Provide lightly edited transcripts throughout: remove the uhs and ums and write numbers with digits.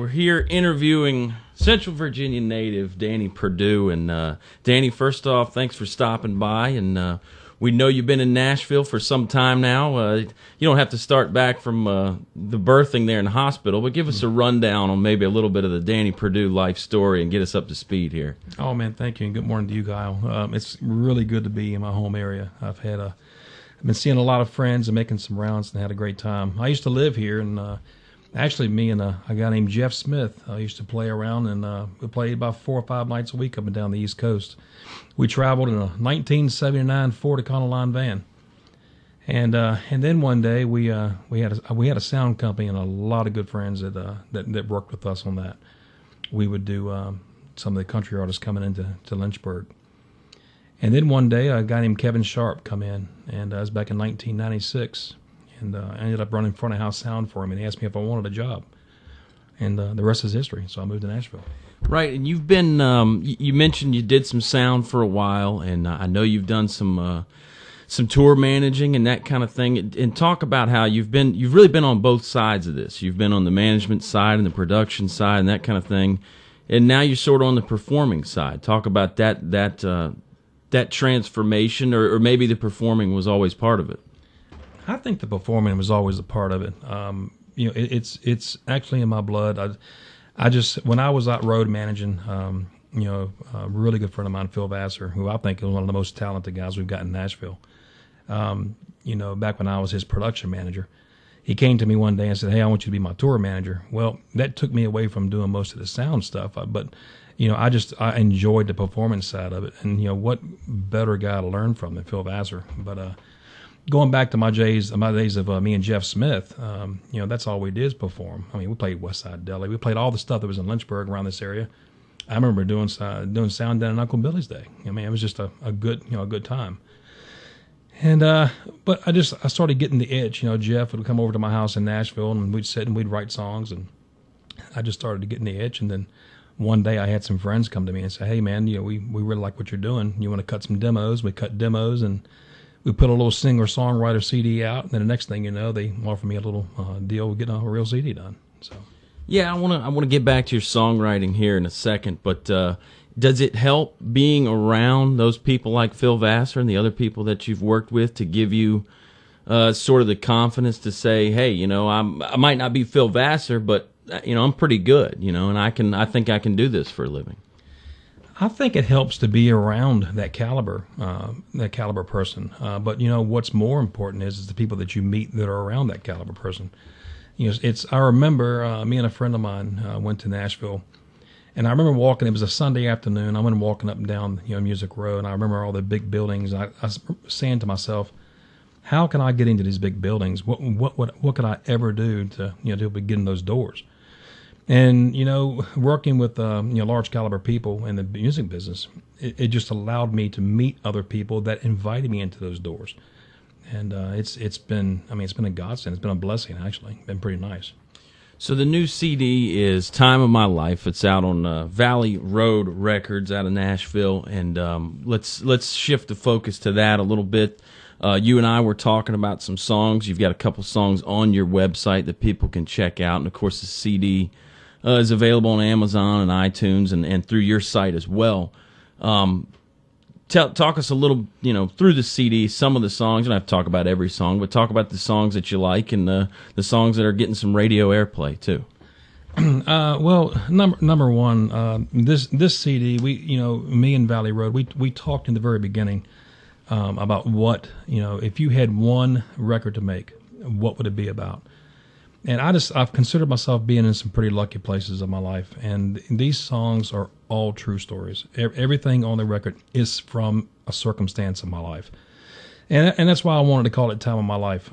We're here interviewing Central Virginia native Danny Perdieu. And Danny, first off, thanks for stopping by. And we know you've been in Nashville for some time now. You don't have to start back from the birthing there in the hospital, but give us a rundown on maybe a little bit of the Danny Perdieu life story and get us up to speed here. Oh, man, thank you, and good morning to you, Kyle. It's really good to be in my home area. I've been seeing a lot of friends and making some rounds and had a great time. I used to live here, and actually me and a guy named Jeff Smith used to play around, and we played about 4 or 5 nights a week up and down the East Coast. We traveled in a 1979 Ford Econoline van, and then one day we had a sound company and a lot of good friends that worked with us on that. We would do some of the country artists coming into Lynchburg. And then one day, a guy named Kevin Sharp come in, and it was back in 1996, and I ended up running front of house sound for him, and he asked me if I wanted a job, and the rest is history. So I moved to Nashville. Right, and you've been, you mentioned you did some sound for a while, and I know you've done some tour managing and that kind of thing, and talk about how you've really been on both sides of this. You've been on the management side and the production side and that kind of thing, and now you're sort of on the performing side. Talk about that transformation, or maybe the performing was always part of it. I think the performing was always a part of it. It's actually in my blood. I just, when I was out road managing, a really good friend of mine, Phil Vassar, who I think is one of the most talented guys we've got in Nashville. Back when I was his production manager, he came to me one day and said, "Hey, I want you to be my tour manager." Well, that took me away from doing most of the sound stuff, but I enjoyed the performance side of it, and what better guy to learn from than Phil Vassar. But going back to my days of me and Jeff Smith, that's all we did is perform. I mean, we played West Side Deli, we played all the stuff that was in Lynchburg around this area. I remember doing sound down in Uncle Billy's day. I mean, it was just a good time. And but I started getting the itch. Jeff would come over to my house in Nashville, and we'd sit and we'd write songs, and I just started getting the itch, and then one day I had some friends come to me and say, "Hey, man, we really like what you're doing. You want to cut some demos?" We cut demos, and we put a little singer-songwriter CD out. And then the next thing you know, they offered me a little deal with getting a real CD done. So, yeah, I want to get back to your songwriting here in a second. But does it help being around those people like Phil Vassar and the other people that you've worked with to give you sort of the confidence to say, "Hey, I might not be Phil Vassar, but I'm pretty good, and I think I can do this for a living"? I think it helps to be around that caliber person. But what's more important is the people that you meet that are around that caliber person. I remember me and a friend of mine went to Nashville, and I remember walking. It was a Sunday afternoon. I went walking up and down Music Row, and I remember all the big buildings. I was saying to myself, "How can I get into these big buildings? What could I ever do to get in those doors?" And, working with, large caliber people in the music business, it just allowed me to meet other people that invited me into those doors. And it's been a godsend. It's been a blessing, actually. It's been pretty nice. So the new CD is Time of My Life. It's out on Valley Road Records out of Nashville. And let's shift the focus to that a little bit. You and I were talking about some songs. You've got a couple songs on your website that people can check out. And, of course, the CD is available on Amazon and iTunes and through your site as well. Talk us a little, through the CD, some of the songs. You don't have to talk about every song, but talk about the songs that you like and the songs that are getting some radio airplay too. Well, number one, this CD, me and Valley Road, we talked in the very beginning about what, if you had one record to make, what would it be about? And I've considered myself being in some pretty lucky places of my life, and these songs are all true stories. Everything on the record is from a circumstance of my life, and that's why I wanted to call it Time of My Life.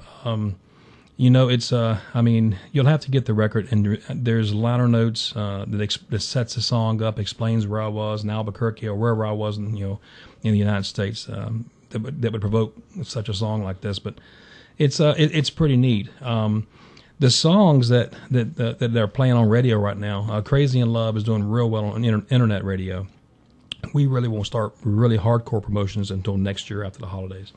It's you'll have to get the record, and there's liner notes that sets the song up, explains where I was in Albuquerque or wherever I was in the United States that would provoke such a song like this. But it's pretty neat. The songs that they're playing on radio right now, Crazy in Love is doing real well on internet radio. We really won't start really hardcore promotions until next year after the holidays.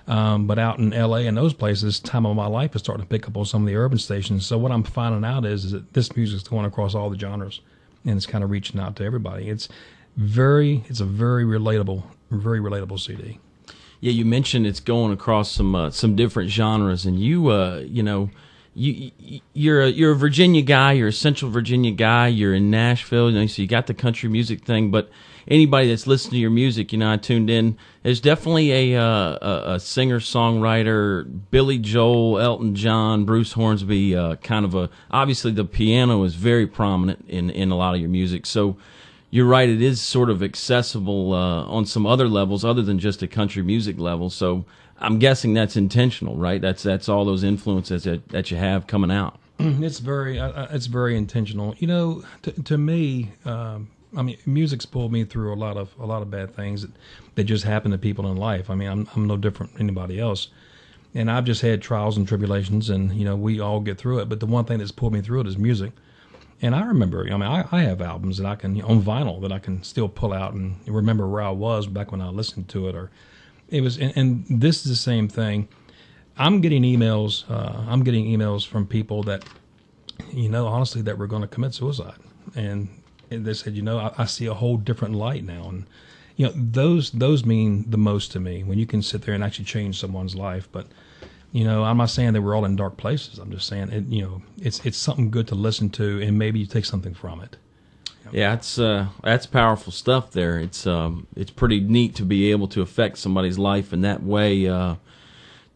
But out in LA and those places, time of my life is starting to pick up on some of the urban stations. So what I'm finding out is that this music is going across all the genres, and it's kind of reaching out to everybody. It's a very relatable CD. Yeah, you mentioned it's going across some different genres, and you're a Virginia guy, you're a Central Virginia guy, you're in Nashville, so you got the country music thing. But anybody that's listening to your music, I tuned in. There's definitely a singer songwriter, Billy Joel, Elton John, Bruce Hornsby, obviously the piano is very prominent in a lot of your music. So you're right, it is sort of accessible on some other levels other than just a country music level. So I'm guessing that's intentional, right? That's all those influences that you have coming out. It's very intentional. To me, music's pulled me through a lot of bad things that just happen to people in life. I'm no different than anybody else, and I've just had trials and tribulations, and we all get through it. But the one thing that's pulled me through it is music. And I remember, I have albums that I can on vinyl that I can still pull out and remember where I was back when I listened to it, or it was. And this is the same thing. I'm getting emails. From people that, honestly, that were going to commit suicide, and they said, I see a whole different light now, and those mean the most to me when you can sit there and actually change someone's life. But I'm not saying that we're all in dark places. I'm just saying it's something good to listen to, and maybe you take something from it. Yeah, that's powerful stuff there. It's pretty neat to be able to affect somebody's life in that way.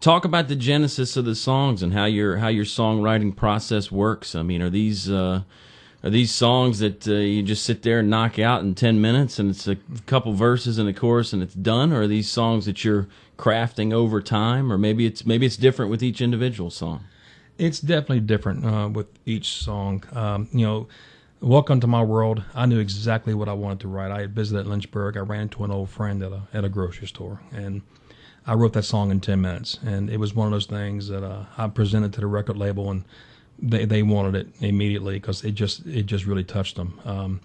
Talk about the genesis of the songs and how your songwriting process works. Are these songs that you just sit there and knock out in 10 minutes and it's a couple verses and a chorus and it's done? Or are these songs that you're crafting over time? Or maybe it's different with each individual song? It's definitely different with each song. Welcome to My World, I knew exactly what I wanted to write. I had visited Lynchburg. I ran into an old friend at a grocery store, and I wrote that song in 10 minutes. And it was one of those things that I presented to the record label, and they wanted it immediately because it just really touched them.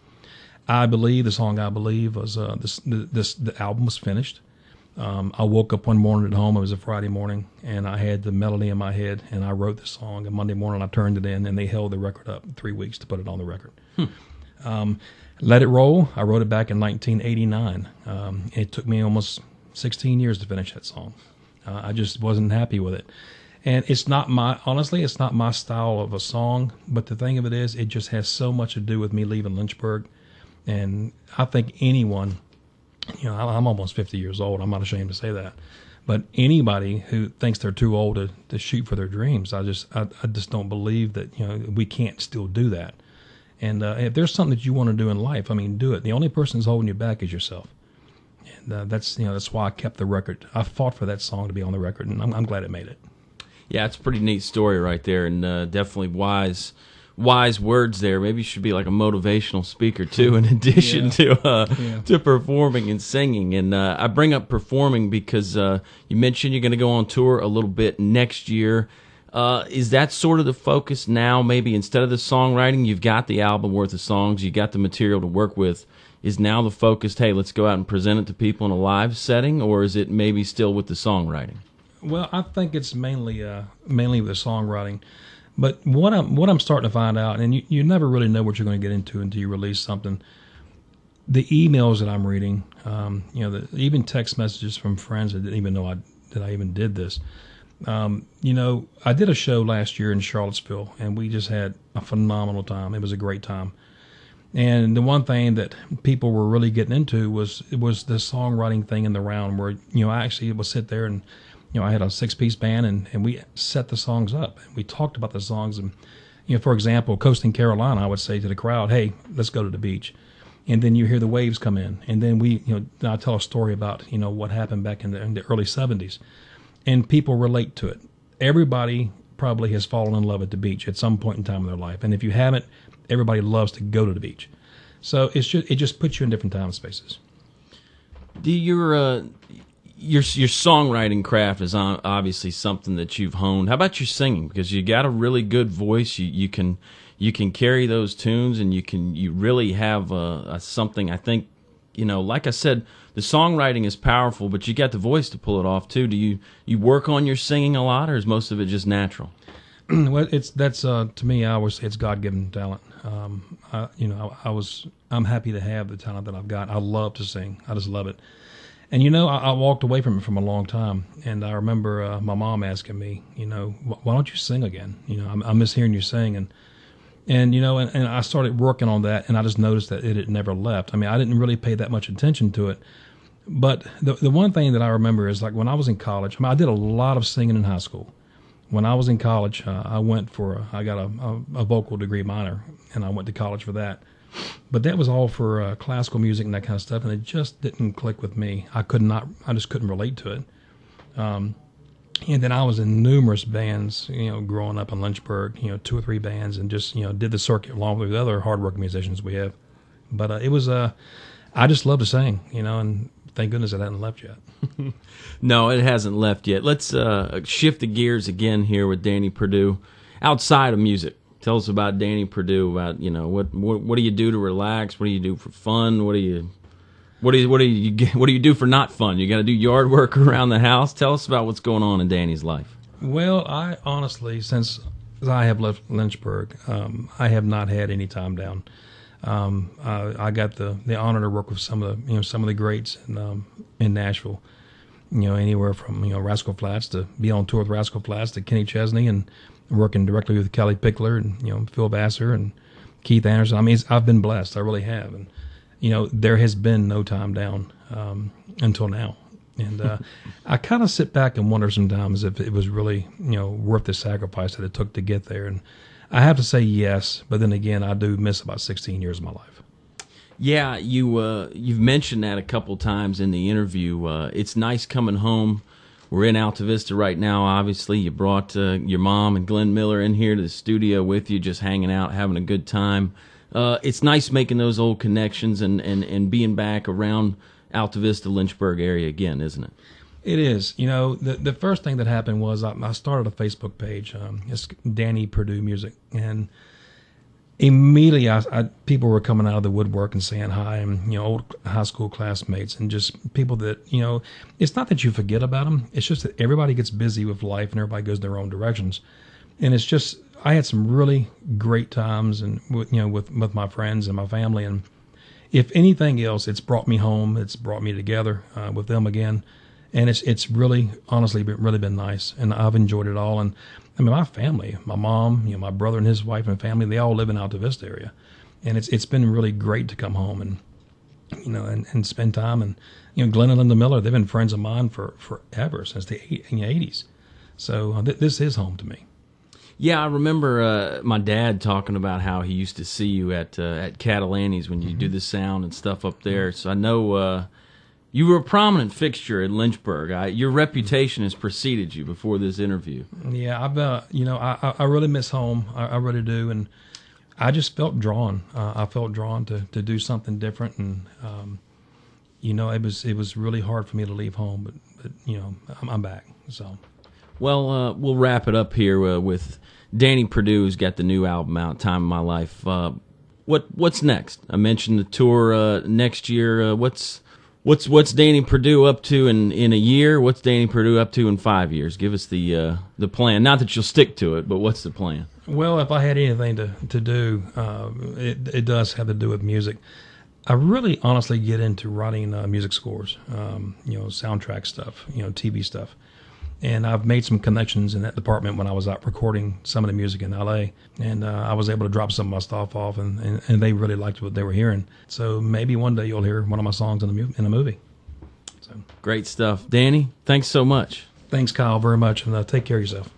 I Believe, the song I Believe, was the album was finished. I woke up one morning at home. It was a Friday morning, and I had the melody in my head, and I wrote the song. And Monday morning, I turned it in, and they held the record up 3 weeks to put it on the record. Let It Roll, I wrote it back in 1989. It took me almost 16 years to finish that song. I just wasn't happy with it. And it's not my style of a song, but the thing of it is, it just has so much to do with me leaving Lynchburg. And I think anyone, I'm almost 50 years old. I'm not ashamed to say that. But anybody who thinks they're too old to shoot for their dreams, I just don't believe that, we can't still do that. And if there's something that you want to do in life, do it. The only person who's holding you back is yourself. And that's why I kept the record. I fought for that song to be on the record, and I'm glad it made it. Yeah, it's a pretty neat story right there, and definitely wise words there. Maybe you should be like a motivational speaker too, in addition to performing and singing. And I bring up performing because you mentioned you're going to go on tour a little bit next year. Is that sort of the focus now? Maybe instead of the songwriting, you've got the album worth of songs, you got the material to work with. Is now the focus, hey, let's go out and present it to people in a live setting, or is it maybe still with the songwriting? Well, I think it's mainly with the songwriting. But what I'm starting to find out, and you never really know what you're going to get into until you release something. The emails that I'm reading, even text messages from friends that didn't even know that I even did this. I did a show last year in Charlottesville, and we just had a phenomenal time. It was a great time. And the one thing that people were really getting into was the songwriting thing in the round, where I actually would sit there and I had a 6-piece band, and we set the songs up. And we talked about the songs. And, for example, Coasting Carolina, I would say to the crowd, hey, let's go to the beach. And then you hear the waves come in. And then I tell a story about, what happened back in the early 70s. And people relate to it. Everybody probably has fallen in love at the beach at some point in time in their life. And if you haven't, everybody loves to go to the beach. So it just puts you in different time spaces. Your songwriting craft is obviously something that you've honed. How about your singing? Because you got a really good voice. You can carry those tunes, and you really have something I think like I said, the songwriting is powerful, but you got the voice to pull it off too. Do you work on your singing a lot, or is most of it just natural? Well, that's to me, I always say it's God-given talent. I'm happy to have the talent that I've got. I love to sing. I just love it. And I walked away from it from a long time. And I remember my mom asking me, why don't you sing again? I miss hearing you sing. And I started working on that, and I just noticed that it had never left. I mean, I didn't really pay that much attention to it. But the one thing that I remember is, like, when I was in college, I did a lot of singing in high school. When I was in college, I got a vocal degree minor, and I went to college for that. But that was all for classical music and that kind of stuff, and it just didn't click with me. I just couldn't relate to it. And then I was in numerous bands, growing up in Lynchburg, 2 or 3 bands, and just, did the circuit along with the other hardworking musicians we have. But I just love to sing, and thank goodness it hadn't left yet. No, it hasn't left yet. Let's shift the gears again here with Danny Perdieu. Outside of music, tell us about Danny Perdieu. About what do you do to relax? What do you do for fun? What do you do for not fun? You got to do yard work around the house. Tell us about what's going on in Danny's life. Well, I honestly, since I have left Lynchburg, I have not had any time down. I got the honor to work with some of the greats in Nashville. Anywhere from Rascal Flatts, to be on tour with Rascal Flatts, to Kenny Chesney, and working directly with Kelly Pickler and Phil Vassar and Keith Anderson. I mean, I've been blessed. I really have, and there has been no time down until now. And I kind of sit back and wonder sometimes if it was really worth the sacrifice that it took to get there. And I have to say yes, but then again, I do miss about 16 years of my life. Yeah, you've mentioned that a couple times in the interview. It's nice coming home. We're in Alta Vista right now, obviously. You brought your mom and Glenn Miller in here to the studio with you, just hanging out, having a good time. It's nice making those old connections and being back around Alta Vista, Lynchburg area again, isn't it? It is. The first thing that happened was I started a Facebook page. It's Danny Perdieu Music, and immediately people were coming out of the woodwork and saying hi, and old high school classmates, and just people that it's not that you forget about them, it's just that everybody gets busy with life and everybody goes their own directions. And it's just, I had some really great times and with my friends and my family, and if anything else, it's brought me home. It's brought me together with them again, and it's really, honestly, really been nice, and I've enjoyed it all. And I mean, my family, my mom, my brother and his wife and family, they all live in Alta Vista area, and it's been really great to come home and and spend time. And Glenn and Linda Miller, they've been friends of mine for forever, since the 80s. So this is home to me. Yeah, I remember my dad talking about how he used to see you at Catalani's when you do the sound and stuff up there. So I know you were a prominent fixture in Lynchburg. Your reputation has preceded you before this interview. Yeah, I really miss home. I really do, and I just felt drawn. I felt drawn to do something different, and it was really hard for me to leave home, but I'm back. So. Well, we'll wrap it up here with Danny Perdieu, who's got the new album out, Time of My Life. What's next? I mentioned the tour next year. What's Danny Perdieu up to in a year? What's Danny Perdieu up to in 5 years? Give us the plan. Not that you'll stick to it, but what's the plan? Well, if I had anything to do, it does have to do with music. I really honestly get into writing music scores, soundtrack stuff, TV stuff. And I've made some connections in that department when I was out recording some of the music in L.A. And I was able to drop some of my stuff off, and they really liked what they were hearing. So maybe one day you'll hear one of my songs in a movie. So great stuff. Danny, thanks so much. Thanks, Kyle, very much, and take care of yourself.